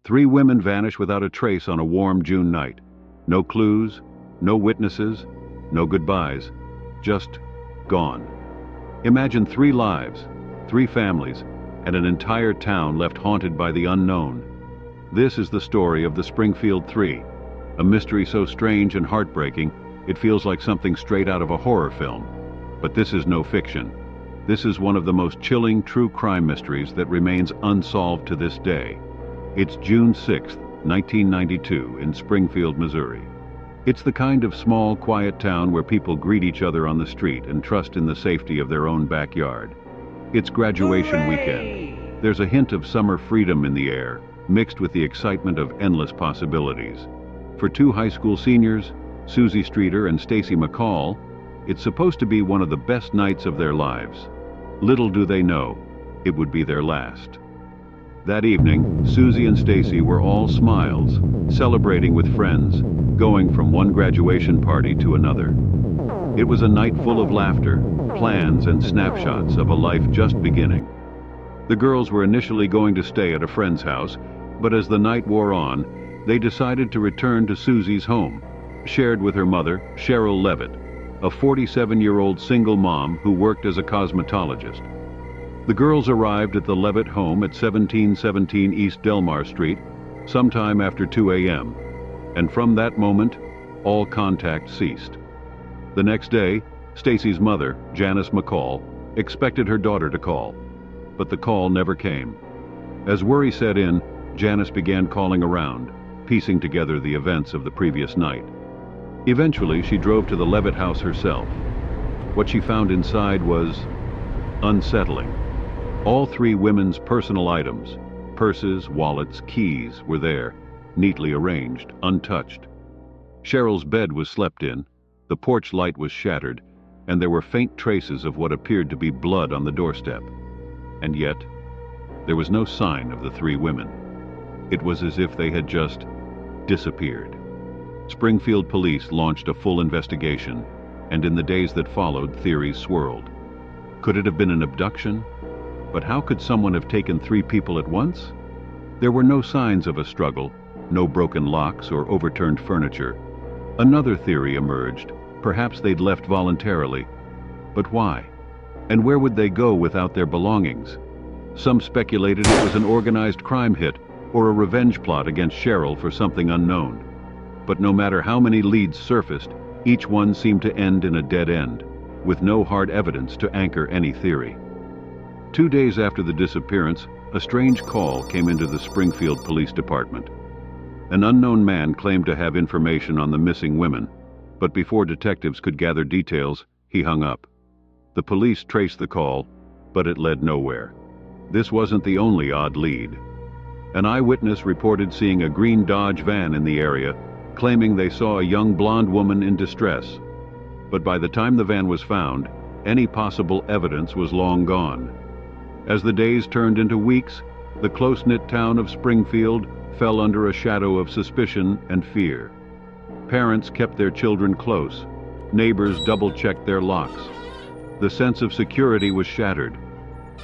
Three women vanish without a trace on a warm June night. No clues, no witnesses, no goodbyes, just gone. Imagine 3 lives, 3 families, and an entire town left haunted by the unknown. This is the story of the Springfield Three, a mystery so strange and heartbreaking it feels like something straight out of a horror film. But this is no fiction. This is one of the most chilling true crime mysteries that remains unsolved to this day. It's June 6, 1992, in Springfield, Missouri. It's the kind of small, quiet town where people greet each other on the street and trust in the safety of their own backyard. It's graduation weekend. There's a hint of summer freedom in the air, mixed with the excitement of endless possibilities. For 2 high school seniors, Suzie Streeter and Stacy McCall, it's supposed to be one of the best nights of their lives. Little do they know, it would be their last. That evening, Suzie and Stacy were all smiles, celebrating with friends, going from one graduation party to another. It was a night full of laughter, plans, and snapshots of a life just beginning. The girls were initially going to stay at a friend's house, but as the night wore on, they decided to return to Suzie's home, shared with her mother, Sherrill Levitt, a 47-year-old single mom who worked as a cosmetologist. The girls arrived at the Levitt home at 1717 East Delmar Street sometime after 2 a.m., and from that moment, all contact ceased. The next day, Stacy's mother, Janice McCall, expected her daughter to call, but the call never came. As worry set in, Janice began calling around, piecing together the events of the previous night. Eventually, she drove to the Levitt house herself. What she found inside was unsettling. All 3 women's personal items, purses, wallets, keys, were there, neatly arranged, untouched. Cheryl's bed was slept in, the porch light was shattered, and there were faint traces of what appeared to be blood on the doorstep. And yet, there was no sign of the 3 women. It was as if they had just disappeared. Springfield police launched a full investigation, and in the days that followed, theories swirled. Could it have been an abduction? But how could someone have taken 3 people at once? There were no signs of a struggle, no broken locks or overturned furniture. Another theory emerged. Perhaps they'd left voluntarily. But why? And where would they go without their belongings? Some speculated it was an organized crime hit or a revenge plot against Sherrill for something unknown. But no matter how many leads surfaced, each one seemed to end in a dead end, with no hard evidence to anchor any theory. 2 days after the disappearance, a strange call came into the Springfield Police Department. An unknown man claimed to have information on the missing women, but before detectives could gather details, he hung up. The police traced the call, but it led nowhere. This wasn't the only odd lead. An eyewitness reported seeing a green Dodge van in the area, claiming they saw a young blonde woman in distress. But by the time the van was found, any possible evidence was long gone. As the days turned into weeks, the close-knit town of Springfield fell under a shadow of suspicion and fear. Parents kept their children close. Neighbors double-checked their locks. The sense of security was shattered.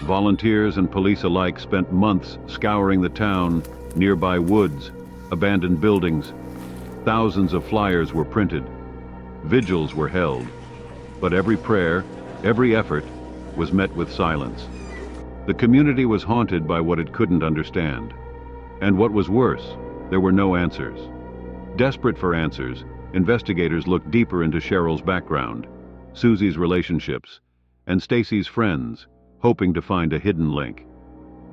Volunteers and police alike spent months scouring the town, nearby woods, abandoned buildings. Thousands of flyers were printed. Vigils were held. But every prayer, every effort, was met with silence. The community was haunted by what it couldn't understand. And what was worse, there were no answers. Desperate for answers, investigators looked deeper into Cheryl's background, Suzie's relationships, and Stacy's friends, hoping to find a hidden link.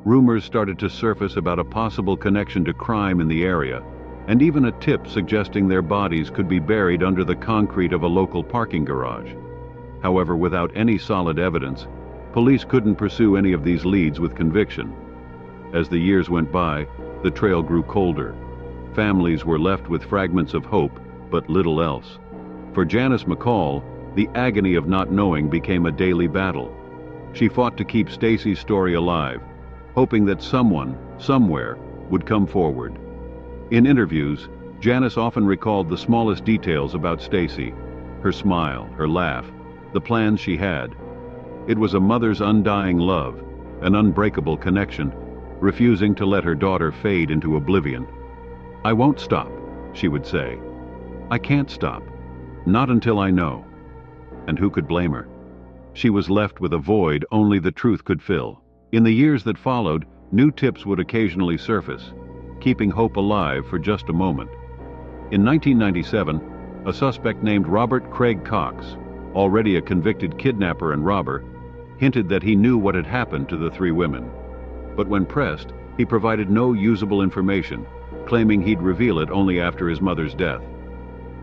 Rumors started to surface about a possible connection to crime in the area, and even a tip suggesting their bodies could be buried under the concrete of a local parking garage. However, without any solid evidence, police couldn't pursue any of these leads with conviction. As the years went by, the trail grew colder. Families were left with fragments of hope, but little else. For Janice McCall, the agony of not knowing became a daily battle. She fought to keep Stacy's story alive, hoping that someone, somewhere, would come forward. In interviews, Janice often recalled the smallest details about Stacy, her smile, her laugh, the plans she had. It was a mother's undying love, an unbreakable connection, refusing to let her daughter fade into oblivion. "I won't stop," she would say. "I can't stop. Not until I know." And who could blame her? She was left with a void only the truth could fill. In the years that followed, new tips would occasionally surface, keeping hope alive for just a moment. In 1997, a suspect named Robert Craig Cox, already a convicted kidnapper and robber, hinted that he knew what had happened to the three women. But when pressed, he provided no usable information, claiming he'd reveal it only after his mother's death.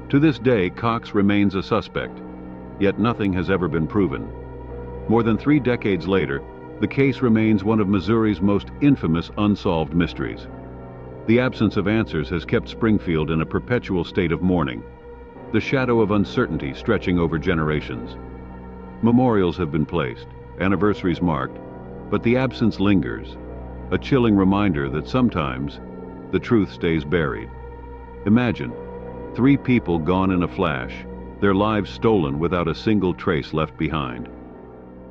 To this day, Cox remains a suspect, yet nothing has ever been proven. More than 3 decades later, the case remains one of Missouri's most infamous unsolved mysteries. The absence of answers has kept Springfield in a perpetual state of mourning, the shadow of uncertainty stretching over generations. Memorials have been placed, anniversaries marked, but the absence lingers, a chilling reminder that sometimes the truth stays buried. Imagine, 3 people gone in a flash, their lives stolen without a single trace left behind.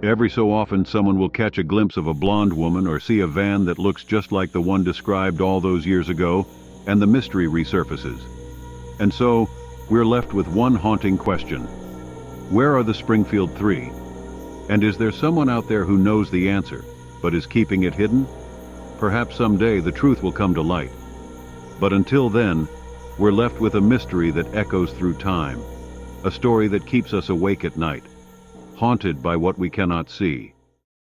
Every so often someone will catch a glimpse of a blonde woman or see a van that looks just like the one described all those years ago, and the mystery resurfaces. And so, we're left with one haunting question. Where are the Springfield Three? And is there someone out there who knows the answer, but is keeping it hidden? Perhaps someday the truth will come to light. But until then, we're left with a mystery that echoes through time, a story that keeps us awake at night, haunted by what we cannot see.